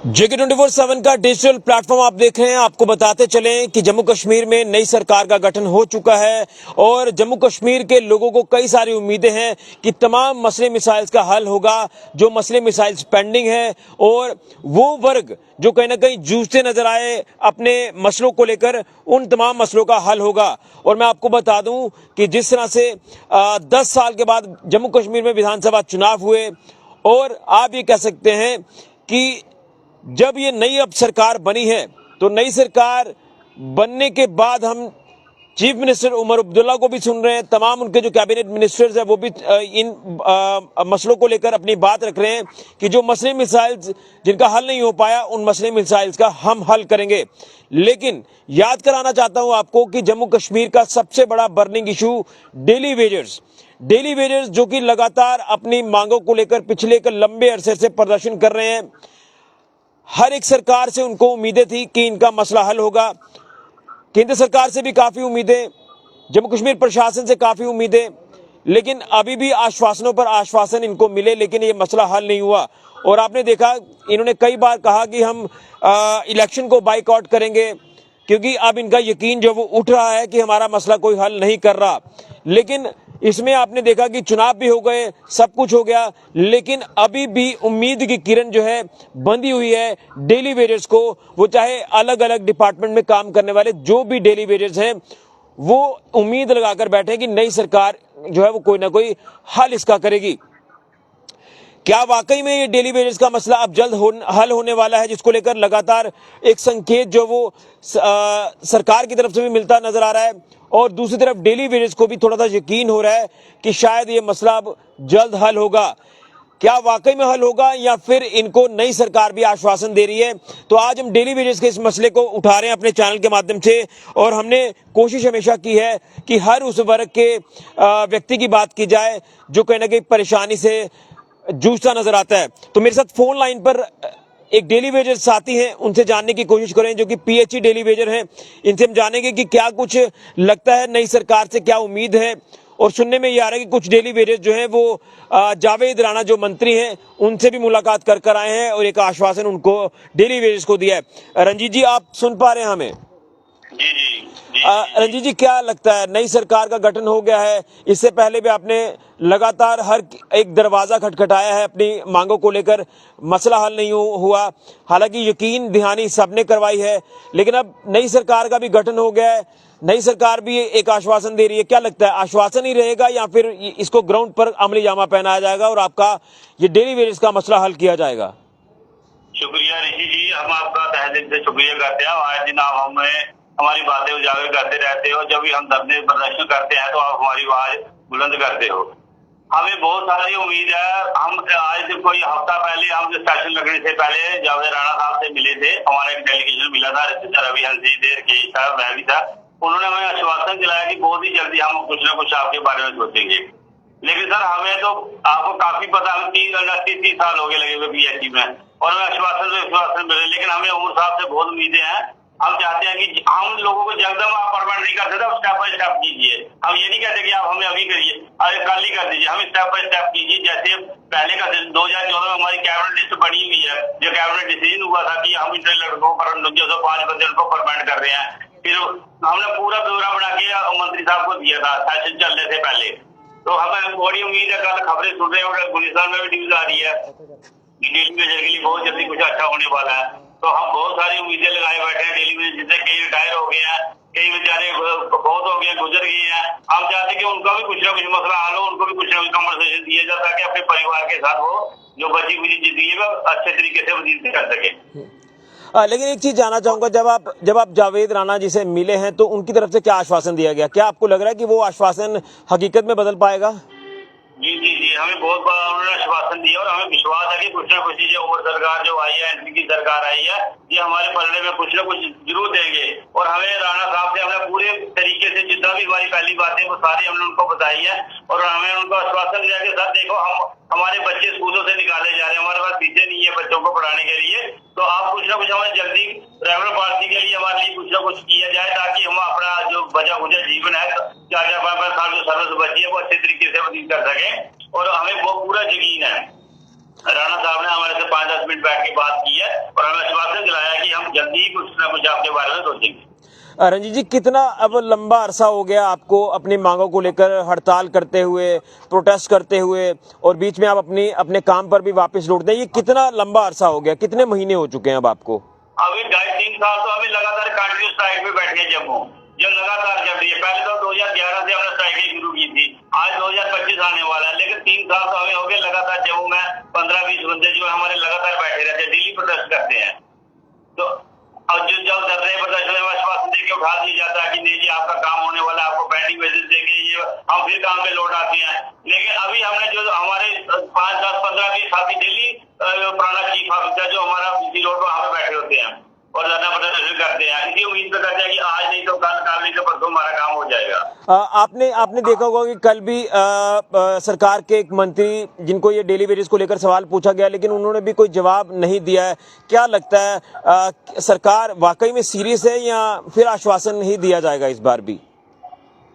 JK24/7 का digital platform आप देख रहे हैं। आपको बताते चलें कि जम्मू कश्मीर में नई सरकार का गठन हो चुका है और जम्मू कश्मीर के लोगों को कई सारी उम्मीदें हैं कि तमाम मसले मिसाइल्स का हल होगा, जो मसले मिसाइल्स पेंडिंग है, और वो वर्ग जो कहीं ना कहीं जूझते नजर आए अपने मसलों को लेकर, उन तमाम मसलों का हल होगा। और मैं आपको बता दूं कि जिस तरह से 10 साल के बाद जम्मू कश्मीर में विधानसभा चुनाव हुए, और आप ये कह सकते हैं कि जब ये नई अब सरकार बनी है, तो नई सरकार बनने के बाद हम चीफ मिनिस्टर उमर अब्दुल्ला को भी सुन रहे हैं, तमाम उनके जो कैबिनेट मिनिस्टर्स हैं वो भी इन मसलों को लेकर अपनी बात रख रहे हैं कि जो मसले मिसाइल्स जिनका हल नहीं हो पाया, उन मसले मिसाइल्स का हम हल करेंगे। लेकिन याद कराना चाहता हूं आपको कि जम्मू कश्मीर का सबसे बड़ा बर्निंग इशू डेली वेजर्स जो कि लगातार अपनी मांगों को लेकर पिछले एक लंबे अरसे से प्रदर्शन कर रहे हैं। हर एक सरकार से उनको उम्मीदें थी कि इनका मसला हल होगा, केंद्र सरकार से भी काफी उम्मीदें, जम्मू कश्मीर प्रशासन से काफी उम्मीदें, लेकिन अभी भी आश्वासनों पर आश्वासन इनको मिले, लेकिन ये मसला हल नहीं हुआ। और आपने देखा, इन्होंने कई बार कहा कि हम इलेक्शन को बाइकआउट करेंगे, क्योंकि अब इनका यकीन जो वो उठ रहा है कि हमारा मसला कोई हल नहीं कर रहा। लेकिन इसमें आपने देखा कि चुनाव भी हो गए, सब कुछ हो गया, लेकिन अभी भी उम्मीद की किरण जो है बंधी हुई है डेली वेजर्स को। वो चाहे अलग अलग डिपार्टमेंट में काम करने वाले जो भी डेली वेजर्स हैं, वो उम्मीद लगाकर बैठे कि नई सरकार जो है वो कोई ना कोई हल इसका करेगी। क्या वाकई में ये डेली वेजर्स का मसला अब जल्द हल होने वाला है, जिसको लेकर लगातार एक संकेत जो वो सरकार की तरफ से भी मिलता नजर आ रहा है, और दूसरी तरफ डेली वेजर्स को भी थोड़ा सा यकीन हो रहा है कि शायद ये मसला अब जल्द हल होगा। क्या वाकई में हल होगा या फिर इनको नई सरकार भी आश्वासन दे रही है? तो आज हम डेली वेजर्स के इस मसले को उठा रहे हैं अपने चैनल के माध्यम से, और हमने कोशिश हमेशा की है कि हर उस वर्ग के व्यक्ति की बात की जाए जो कहीं ना कहीं परेशानी से जूझता नजर आता है। तो मेरे साथ फोन लाइन पर एक डेली वेजर साथी हैं, उनसे जानने की कोशिश करें, जो कि पीएचई डेली वेजर हैं। इनसे हम जानेंगे कि क्या कुछ लगता है नई सरकार से, क्या उम्मीद है। और सुनने में ये आ रहा है कि कुछ डेली वेजर जो हैं वो जावेद राणा जो मंत्री हैं उनसे भी मुलाकात कर आए हैं और एक आश्वासन उनको डेली वेजर्स को दिया है। रंजीत जी, आप सुन पा रहे हैं हमें? जी। रंजीत जी, क्या लगता है, नई सरकार का गठन हो गया है, इससे पहले भी आपने लगातार हर एक दरवाजा खटखटाया है अपनी मांगों को लेकर, मसला हल नहीं हुआ। हालांकि यकीन दहानी सबने करवाई है, लेकिन अब नई सरकार का भी गठन हो गया है, नई सरकार भी एक आश्वासन दे रही है। क्या लगता है, आश्वासन ही रहेगा या फिर इसको ग्राउंड पर अमली जामा पहनाया जाएगा और आपका ये डेली वेजेस का मसला हल किया जाएगा? शुक्रिया ऋषि जी, हम आपका तहे दिल से शुक्रिया करते हैं। आए दिन आप हमें हमारी बातें उजागर करते रहते हो। जब भी हम धरने प्रदर्शन करते हैं तो आप हमारी आवाज बुलंद करते हो। हमें बहुत सारी उम्मीद है। हम आज से कोई हफ्ता पहले, हम सेशन लगने से पहले जावेद राणा साहब से मिले थे। हमारा एक डेलीगेशन मिला था, रिश्तेदार अभियान से देर के साहब मैं भी था। उन्होंने हमें आश्वासन दिलाया कि बहुत ही जल्दी हम कुछ न कुछ आपके बारे में सोचेंगे। लेकिन सर, हमें तो आपको काफी पता है, 30 साल हो गए लगे हुए पीएचडी में, और हमें आश्वासन मिले, लेकिन हमें उमर साहब से बहुत उम्मीदें हैं। हम चाहते हैं कि हम लोगों को जल्दम आप परमानेंट नहीं कर सकते, स्टेप बाय स्टेप कीजिए। हम ये नहीं कहते कि आप हमें अभी करिए, अरे कल ही कर दीजिए, हम स्टेप बाय स्टेप कीजिए। जैसे पहले का 2014 में हमारी कैबिनेट लिस्ट बनी हुई है, जो कैबिनेट डिसीजन हुआ था कि हम इंटर लड़कों पर 5 बंदे उनको परमानेंट कर रहे हैं। फिर हमने पूरा ब्यौरा बना के मंत्री साहब को दिया था सेशन चलने से पहले। तो हमें बड़ी उम्मीद है, कल खबरें सुन रहे हैं, गुलिस्तान में भी न्यूज आ रही है कि डेली वेजर के लिए बहुत जल्दी कुछ अच्छा होने वाला है। तो हम बहुत सारी उम्मीदें लगाए बैठे हैं डेली वेजर, जिससे कई रिटायर हो गए हैं, कई बेचारे बहुत हो गए, गुजर गए हैं। हम चाहते हैं कि उनका भी कुछ ना कुछ मसला हल हो, उनको भी कुछ ना कुछ कम्पनसेशन दिया जाए, ताकि अपने परिवार के साथ वो जो बची हुई जिंदगी है अच्छे तरीके से व्यतीत कर सके। लेकिन एक चीज जानना चाहूंगा, जब आप जावेद राणा जी से मिले हैं तो उनकी तरफ से क्या आश्वासन दिया गया? क्या आपको लग रहा है कि वो आश्वासन हकीकत में बदल पाएगा? जी, हमें बहुत बड़ा उन्होंने आश्वासन दिया, और हमें विश्वास है कि कुछ ना कुछ जो उमर सरकार जो आई है, एनपी की सरकार आई है, ये हमारे पलड़े में कुछ ना कुछ जरूर देंगे। और हमें राणा साहब से हमने पूरे तरीके से जितना भी हमारी पहली बातें वो सारी हमने उनको बताई है, और हमें उनको आश्वासन दिया कि सर देखो, हम हमारे बच्चे स्कूलों से निकाले जा रहे हैं, हमारे पास फीसें नहीं है बच्चों को पढ़ाने के लिए, तो आप कुछ ना कुछ हमें जल्दी रेगुलर पार्टी के लिए हमारे लिए कुछ ना कुछ किया जाए, ताकि हम अपना जो बचा खुचा जीवन है, 4-5 साल जो सर्विस बची है, वो अच्छे तरीके से व्यतीत कर सके। और हमें वो पूरा यकीन है। राणा साहब ने हमारे से 5-10 मिनट बैठ के बात की है और हमें आश्वासन दिलाया कि हम जल्दी ही कुछ ना कुछ आपके बारे में सोचेंगे। रंजीत जी, कितना अब लंबा अरसा हो गया आपको अपनी मांगों को लेकर हड़ताल करते हुए, प्रोटेस्ट करते हुए, और बीच में आप अपने काम पर भी वापस लौटते हैं? ये कितना लंबा अरसा हो गया, कितने महीने हो चुके हैं अब आपको? अभी 2.5-3 साल तो हमें लगातार कंटिन्यू स्ट्राइक पे बैठे हैं जम्मू, जो लगातार चल रही है। पहले तो 2011 से हमने स्ट्राइकिंग शुरू की थी, आज 2025 आने वाला है, लेकिन 3 साल तो हमें हो गए लगातार जम्मू में 15-20 बंदे जो हमारे लगातार बैठे रहते हैं, डेली प्रोटेस्ट करते हैं। तो और जब धरने प्रदर्शन में आश्वासन देके उठा दिया जाता है कि नहीं जी आपका काम होने वाला है, आपको पेंडिंग बेसिस देंगे, ये हम फिर काम पे लौट आते हैं। लेकिन अभी हमने जो हमारे 5, 10, 15, 20 साथी डेली पुराना चीफ ऑफिसर जो हमारा पीसी रोड पर वहां पे बैठे होते हैं और धरना प्रदर्शन करते हैं, इसी उम्मीद पे करते हैं कि आज नहीं तो कल नहीं तो परसों हमारा काम हो जाएगा। आपने देखा होगा कि कल भी सरकार के एक मंत्री जिनको ये डेली वेजेस को लेकर सवाल पूछा गया, लेकिन उन्होंने भी कोई जवाब नहीं दिया है। क्या लगता है सरकार वाकई में सीरियस है या फिर आश्वासन ही दिया जाएगा इस बार भी?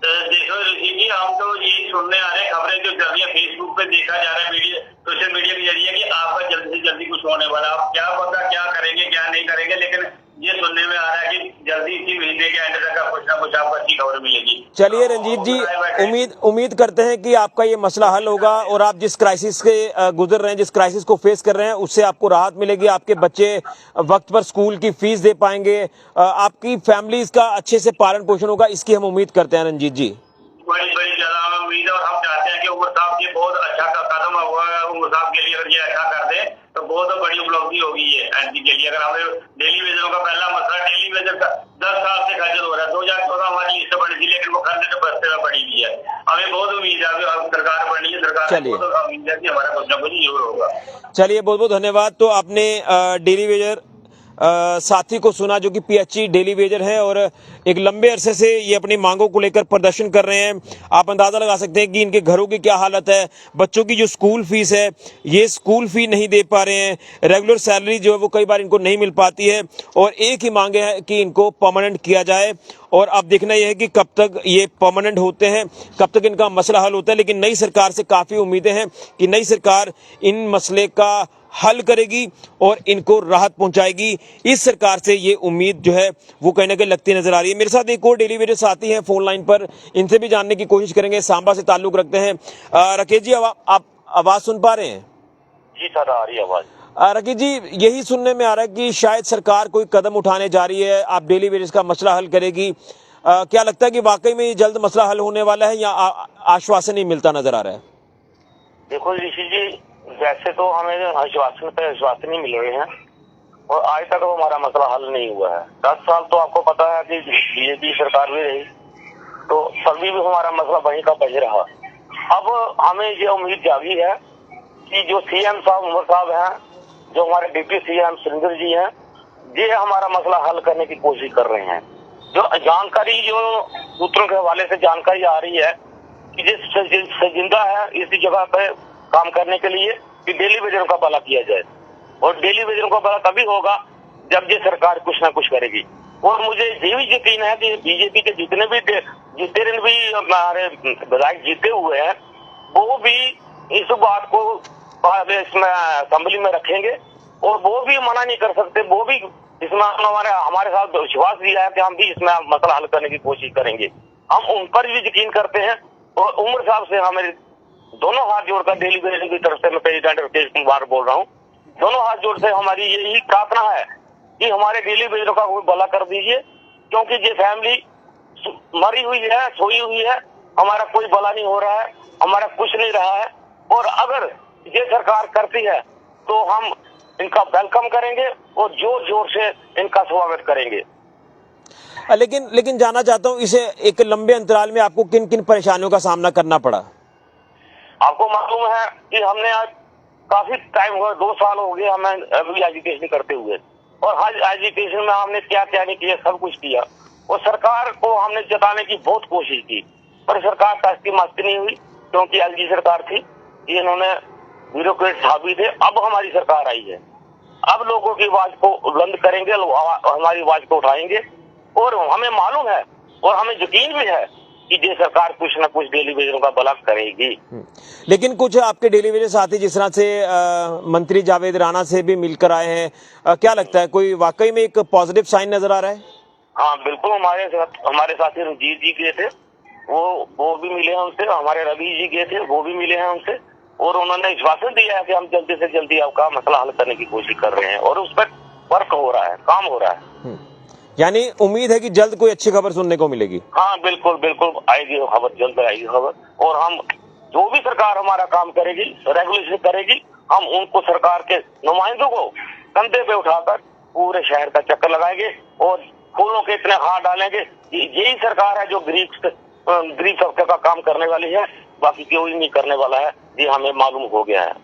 देखो ऋषि जी, हम तो यही सुनने आ रहे हैं, खबरें जो चल रही है फेसबुक पे देखा जा रहा है, मीडिया सोशल मीडिया के जरिए कि आपका जल्दी से जल्दी कुछ होने वाला। आप क्या पता क्या करेंगे क्या नहीं करेंगे, लेकिन ये सुनने में आ रहा है कि जल्दी इसी महीने के एंड तक कुछ ना कुछ आपको अच्छी खबर मिलेगी। चलिए रंजीत जी, उम्मीद करते हैं कि आपका ये मसला हल होगा और आप जिस क्राइसिस से गुजर रहे हैं, जिस क्राइसिस को फेस कर रहे हैं, उससे आपको राहत मिलेगी। आपके बच्चे वक्त पर स्कूल की फीस दे पाएंगे, आपकी फैमिली का अच्छे से पालन पोषण होगा, इसकी हम उम्मीद करते हैं रंजीत जी। बड़ी ज्यादा हमें उम्मीद है और हम चाहते हैं कि उमर साहब ये बहुत अच्छा कदम हुआ है। उमर साहब के लिए अगर ये अच्छा कर दे तो बहुत बड़ी उपलब्धि होगी ये एनसी के लिए। अगर हमें डेली वेजरों का पहला मसला, डेली वेजर का 10 साल से खर्च हो रहा है, 2014 हमारी लिस्ट बनी थी, लेकिन वो खर्च तो बस्ते में पड़ी हुई है। हमें बहुत उम्मीद है अब सरकार बनी है, सरकार बहुत उम्मीद है कि हमारा कुछ ना कुछ जरूर होगा। चलिए, बहुत बहुत धन्यवाद। तो आपने डेली वेजर साथी को सुना जो कि पीएचई डेली वेजर है और एक लंबे अरसे से ये अपनी मांगों को लेकर प्रदर्शन कर रहे हैं। आप अंदाजा लगा सकते हैं कि इनके घरों की क्या हालत है। बच्चों की जो स्कूल फीस है, ये स्कूल फी नहीं दे पा रहे हैं, रेगुलर सैलरी जो है वो कई बार इनको नहीं मिल पाती है, और एक ही मांगे है कि इनको परमानेंट किया जाए। और अब देखना यह है कि कब तक ये परमानेंट होते हैं, कब तक इनका मसला हल होता है। लेकिन नई सरकार से काफी उम्मीदें हैं कि नई सरकार इन मसले का हल करेगी और इनको राहत पहुंचाएगी। इस सरकार से ये उम्मीद जो है वो कहीं ना कहीं लगती नजर आ रही है। मेरे साथ एक और डेली वेजर साथी हैं फोन लाइन पर, इनसे भी जानने की कोशिश करेंगे। सांबा से ताल्लुक रखते हैं। राकेश जी, आप आवाज सुन पा रहे हैं? जी सर, आ रही है आवाज। राकेश जी, यही सुनने में आ रहा है कि शायद सरकार कोई कदम उठाने जा रही है, आप डेली वेजेस का मसला हल करेगी। क्या लगता है कि वाकई में ये जल्द मसला हल होने वाला है या आश्वासन ही मिलता नजर आ रहा है? देखो ऋषि जी, वैसे तो हमें आश्वासन पे आश्वासन ही मिल रहे हैं और आज तक हमारा मसला हल नहीं हुआ है। 10 साल तो आपको पता है कि बीजेपी सरकार भी रही, तो तभी भी हमारा मसला वहीं का वहीं रहा। अब हमें ये उम्मीद जागी है कि जो सीएम साहब उमर साहब हैं, जो हमारे डिप्टी सीएम सुरेंद्र जी हैं, ये हमारा मसला हल करने की कोशिश कर रहे हैं। जो जानकारी, जो सूत्रों के हवाले से जानकारी आ रही है कि जिस जिंदा है इसी जगह पे काम करने के लिए कि डेली वेजरों का भला किया जाए, और डेली वेजरों का भला तभी होगा जब ये सरकार कुछ ना कुछ करेगी। और मुझे ये भी यकीन है कि बीजेपी के जितने भी हमारे विधायक जीते हुए हैं, वो भी इस बात को इसमें असेंबली में रखेंगे और वो भी मना नहीं कर सकते। वो भी इसमें हमारे साथ विश्वास दिया है कि हम भी इसमें मसला हल करने की कोशिश करेंगे। हम उन पर भी यकीन करते हैं और उमर साहब से हमें दोनों हाथ जोड़कर डेली वेजर की तरफ से, मैं प्रेसिडेंट राकेश कुमार बोल रहा हूँ, दोनों हाथ जोड़ से हमारी यही प्रार्थना है कि हमारे डेली वेजरों का कोई भला कर दीजिए, क्योंकि ये फैमिली मरी हुई है, सोई हुई है, हमारा कोई भला नहीं हो रहा है, हमारा कुछ नहीं रहा है। और अगर ये सरकार करती है तो हम इनका वेलकम करेंगे और जोर जोर से इनका स्वागत करेंगे। लेकिन जानना चाहता हूँ, इसे एक लंबे अंतराल में आपको किन किन परेशानियों का सामना करना पड़ा? आपको मालूम है कि हमने आज काफी टाइम हुआ, 2 साल हो गए हमें अभी एजुकेशन करते हुए, और हर एजुकेशन में हमने क्या क्या नहीं किया, सब कुछ किया। और सरकार को हमने जताने की बहुत कोशिश की, पर सरकार टसती मस्ती नहीं हुई, क्योंकि एलजी सरकार थी, इन्होंने ब्यूरोक्रेट साबित थे। अब हमारी सरकार आई है, अब लोगों की आवाज को बुलंद करेंगे, हमारी आवाज को उठाएंगे। और हमें मालूम है और हमें यकीन भी है कि ये सरकार कुछ न कुछ डेली वेजरों का भला करेगी। लेकिन कुछ आपके डेली वेजर साथी जिस तरह से मंत्री जावेद राणा से भी मिलकर आए हैं, क्या लगता है कोई वाकई में एक पॉजिटिव साइन नजर आ रहा है? हाँ बिल्कुल, हमारे साथी रंजीत जी गए थे, वो भी मिले हैं उनसे, हमारे रवि जी गए थे, वो भी मिले हैं उनसे, और उन्होंने आश्वासन दिया है कि हम जल्दी से जल्दी आपका मसला हल करने की कोशिश कर रहे हैं और उस पर वर्क हो रहा है, काम हो रहा है। यानी उम्मीद है कि जल्द कोई अच्छी खबर सुनने को मिलेगी। हाँ बिल्कुल बिल्कुल आएगी खबर, जल्द आएगी खबर, और हम जो भी सरकार हमारा काम करेगी, रेगुलेशन करेगी, हम उनको सरकार के नुमाइंदों को कंधे पे उठाकर पूरे शहर का चक्कर लगाएंगे और फूलों के इतने हाथ डालेंगे। यही सरकार है जो गरीब तबके का काम करने वाली है, बाकी कोई नहीं करने वाला है, ये हमें मालूम हो गया है।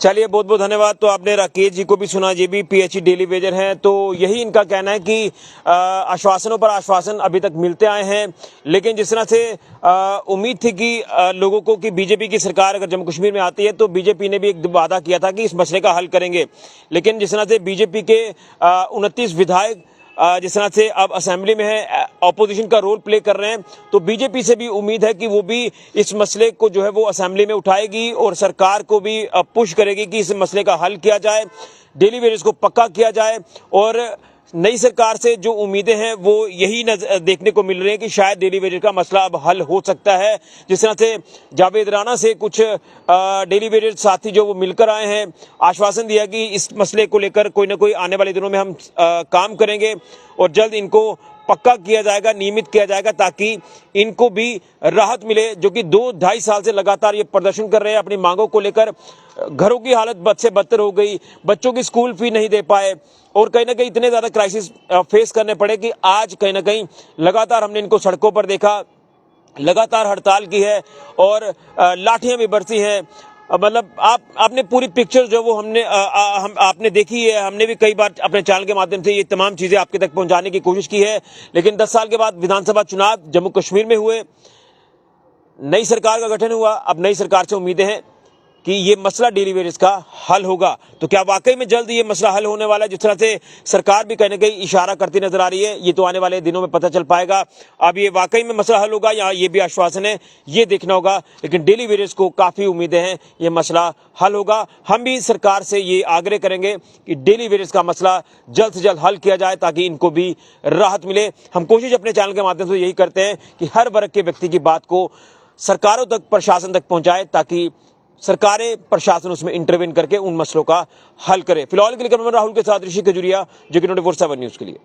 चलिए, बहुत बहुत धन्यवाद। तो आपने राकेश जी को भी सुना, ये भी पीएचई डेली वेजर हैं। तो यही इनका कहना है कि आश्वासनों पर आश्वासन अभी तक मिलते आए हैं, लेकिन जिस तरह से उम्मीद थी कि लोगों को कि बीजेपी की सरकार अगर जम्मू कश्मीर में आती है तो बीजेपी ने भी एक वादा किया था कि इस मसले का हल करेंगे, लेकिन जिस तरह से बीजेपी के 29 विधायक जिस तरह से अब असेंबली में है, ऑपोजिशन का रोल प्ले कर रहे हैं, तो बीजेपी से भी उम्मीद है कि वो भी इस मसले को जो है वो असेंबली में उठाएगी और सरकार को भी पुश करेगी कि इस मसले का हल किया जाए, डेली वेजेस को पक्का किया जाए। और नई सरकार से जो उम्मीदें हैं वो यही देखने को मिल रही है कि शायद डेली वेजेस का मसला अब हल हो सकता है। जिस तरह से जावेद राणा से कुछ डेली वेजेस साथी जो वो मिलकर आए हैं, आश्वासन दिया कि इस मसले को लेकर कोई ना कोई आने वाले दिनों में हम काम करेंगे और जल्द इनको पक्का किया जाएगा, नियमित किया जाएगा, ताकि इनको भी राहत मिले, जो कि 2-2.5 साल से लगातार ये प्रदर्शन कर रहे हैं अपनी मांगों को लेकर। घरों की हालत बद से बदतर हो गई, बच्चों की स्कूल फी नहीं दे पाए और कहीं ना कहीं इतने ज्यादा क्राइसिस फेस करने पड़े कि आज कहीं ना कहीं लगातार हमने इनको सड़कों पर देखा, लगातार हड़ताल की है और लाठियां भी बरसी हैं। मतलब आपने पूरी पिक्चर जो वो आपने देखी है, हमने भी कई बार अपने चैनल के माध्यम से ये तमाम चीजें आपके तक पहुंचाने की कोशिश की है। लेकिन 10 साल के बाद विधानसभा चुनाव जम्मू कश्मीर में हुए, नई सरकार का गठन हुआ, अब नई सरकार से उम्मीदें हैं कि ये मसला डेली वेजेस का हल होगा। तो क्या वाकई में जल्द ये मसला हल होने वाला है? जिस तरह से सरकार भी कहीं ना कहीं इशारा करती नजर आ रही है, ये तो आने वाले दिनों में पता चल पाएगा। अब ये वाकई में मसला हल होगा या ये भी आश्वासन है, ये देखना होगा। लेकिन डेली वेजेस को काफी उम्मीदें हैं ये मसला हल होगा। हम भी सरकार से ये आग्रह करेंगे कि डेली वेजेस का मसला जल्द से जल्द हल किया जाए ताकि इनको भी राहत मिले। हम कोशिश अपने चैनल के माध्यम से यही करते हैं कि हर वर्ग के व्यक्ति की बात को सरकारों तक, प्रशासन तक पहुंचाए, ताकि सरकारें, प्रशासन उसमें इंटरवेन करके उन मसलों का हल करे। फिलहाल के लिए राहुल के साथ ऋषि खजुरिया, जो कि 24/7 न्यूज के लिए।